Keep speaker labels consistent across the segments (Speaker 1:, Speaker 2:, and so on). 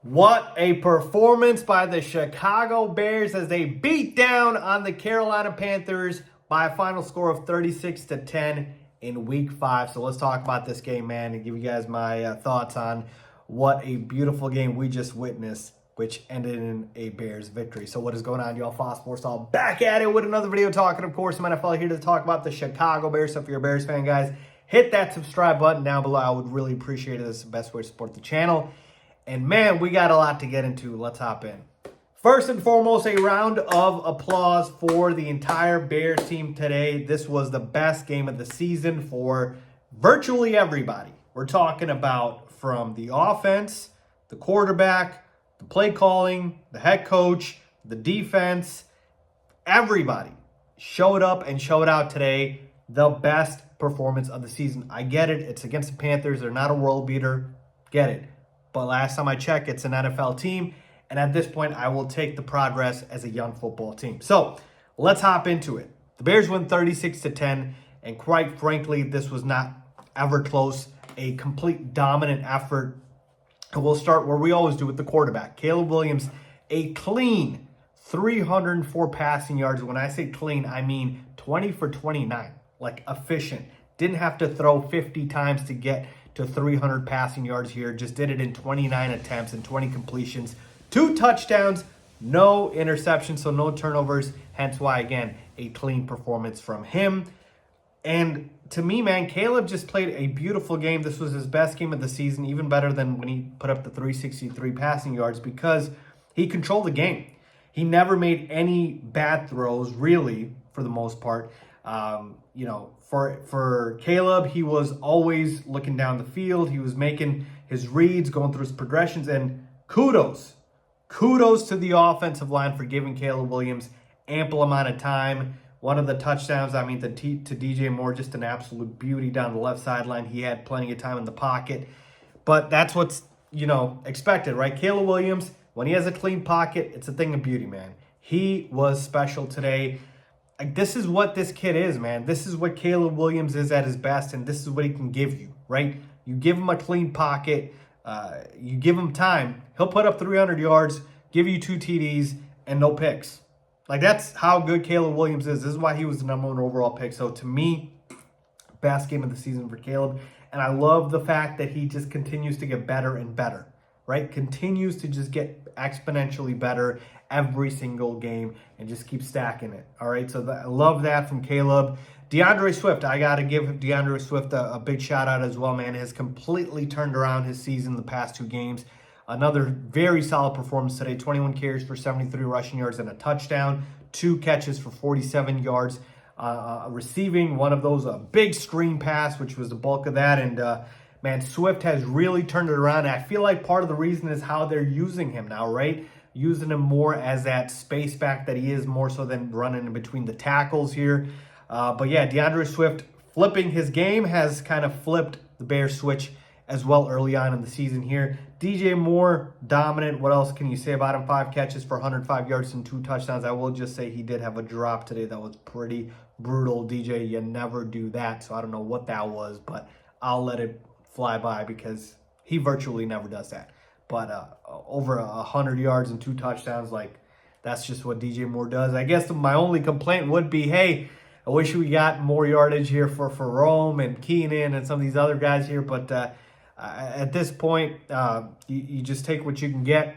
Speaker 1: What a performance by the Chicago Bears as they beat down on the Carolina Panthers by a final score of 36-10 in Week 5. So let's talk about this game, man, and give you guys my thoughts on what a beautiful game we just witnessed, which ended in a Bears victory. So what is going on, y'all? Faiz Sports all back at it with another video talking, of course, some NFL here to talk about the Chicago Bears. So if you're a Bears fan, guys, hit that subscribe button down below. I would really appreciate it. It's the best way to support the channel. And man, we got a lot to get into. Let's hop in. First and foremost, a round of applause for the entire Bears team today. This was the best game of the season for virtually everybody. We're talking about from the offense, the quarterback, the play calling, the head coach, the defense. Everybody showed up and showed out today. The best performance of the season. I get it. It's against the Panthers. They're not a world beater. Get it. But last time I checked, it's an NFL team. And at this point, I will take the progress as a young football team. So let's hop into it. The Bears win 36-10. And quite frankly, this was not ever close. A complete dominant effort. And we'll start where we always do with the quarterback. Caleb Williams, a clean 304 passing yards. When I say clean, I mean 20 for 29. Like efficient. Didn't have to throw 50 times to get to 300 passing yards here. Just did it in 29 attempts and 20 completions. 2 touchdowns, no interceptions, so no turnovers. Hence why, again, a clean performance from him. And to me, man, Caleb just played a beautiful game. This was his best game of the season, even better than when he put up the 363 passing yards because he controlled the game. He never made any bad throws, really, for the most part. For Caleb, he was always looking down the field. He was making his reads, going through his progressions, and kudos to the offensive line for giving Caleb Williams ample amount of time. One of the touchdowns, to DJ Moore, just an absolute beauty down the left sideline. He had plenty of time in the pocket, but that's what's, expected, right? Caleb Williams, when he has a clean pocket, it's a thing of beauty, man. He was special today. Like, this is what this kid is, man. This is what Caleb Williams is at his best, and this is what he can give you, right? You give him a clean pocket, you give him time, he'll put up 300 yards, give you 2 TDs, and no picks. Like, that's how good Caleb Williams is. This is why he was the #1 overall pick. So, to me, best game of the season for Caleb. And I love the fact that he just continues to get better and better, right? Continues to just get exponentially better every single game and just keep stacking it. All right, so I love that from Caleb. DeAndre Swift, I got to give DeAndre Swift a big shout out as well, man. Has completely turned around his season the past 2 games. Another very solid performance today. 21 carries for 73 rushing yards and a touchdown. 2 catches for 47 yards. Receiving one of those, a big screen pass, which was the bulk of that. And man, Swift has really turned it around. And I feel like part of the reason is how they're using him now, right? Using him more as that space back that he is, more so than running in between the tackles here. But yeah, DeAndre Swift flipping his game has kind of flipped the Bears switch as well early on in the season here. DJ Moore, dominant. What else can you say about him? 5 catches for 105 yards and 2 touchdowns. I will just say he did have a drop today that was pretty brutal. DJ, you never do that. So I don't know what that was, but I'll let it fly by because he virtually never does that. But over 100 yards and 2 touchdowns, like, that's just what DJ Moore does. I guess my only complaint would be, hey, I wish we got more yardage here for Rome and Keenan and some of these other guys here. But at this point, you just take what you can get.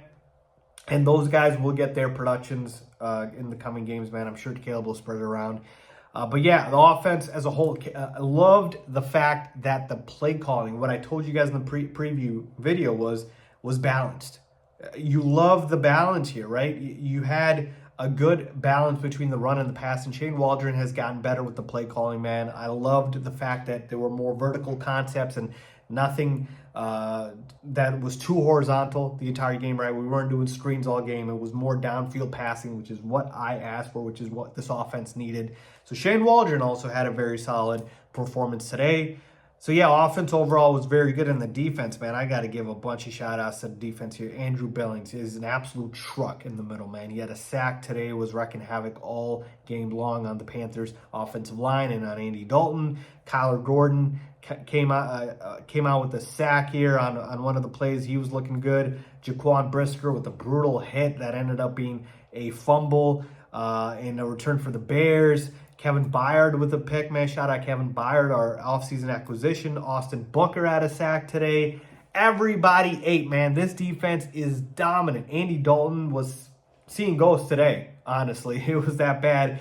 Speaker 1: And those guys will get their productions in the coming games, man. I'm sure Caleb will spread it around. But yeah, the offense as a whole, I loved the fact that the play calling, what I told you guys in the preview video was balanced. You love the balance here, right? You had a good balance between the run and the pass, and Shane Waldron has gotten better with the play calling, man. I loved the fact that there were more vertical concepts and nothing that was too horizontal the entire game, right? We weren't doing screens all game. It was more downfield passing, which is what I asked for, which is what this offense needed. So Shane Waldron also had a very solid performance today. So, yeah, offense overall was very good. In the defense, man, I got to give a bunch of shout-outs to the defense here. Andrew Billings is an absolute truck in the middle, man. He had a sack today, was wrecking havoc all game long on the Panthers' offensive line and on Andy Dalton. Kyler Gordon came out with a sack here on one of the plays. He was looking good. Jaquan Brisker with a brutal hit that ended up being a fumble in a return for the Bears. Kevin Byard with a pick, man. Shout out Kevin Byard, our offseason acquisition. Austin Booker had a sack today. Everybody ate, man. This defense is dominant. Andy Dalton was seeing ghosts today, honestly. It was that bad.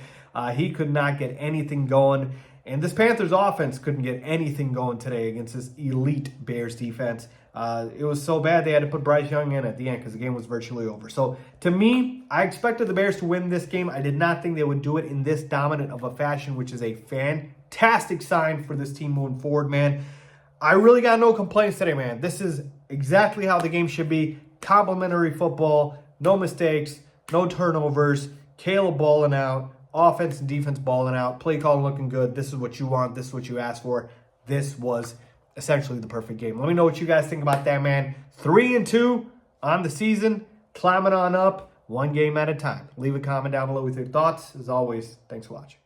Speaker 1: He could not get anything going. And this Panthers offense couldn't get anything going today against this elite Bears defense. It was so bad they had to put Bryce Young in at the end because the game was virtually over. So, to me, I expected the Bears to win this game. I did not think they would do it in this dominant of a fashion, which is a fantastic sign for this team moving forward, man. I really got no complaints today, man. This is exactly how the game should be. Complimentary football, no mistakes, no turnovers, Caleb balling out, offense and defense balling out, play calling looking good. This is what you want. This is what you asked for. This was essentially the perfect game. Let me know what you guys think about that, man. 3-2 on the season, climbing on up, one game at a time. Leave a comment down below with your thoughts. As always, thanks for watching.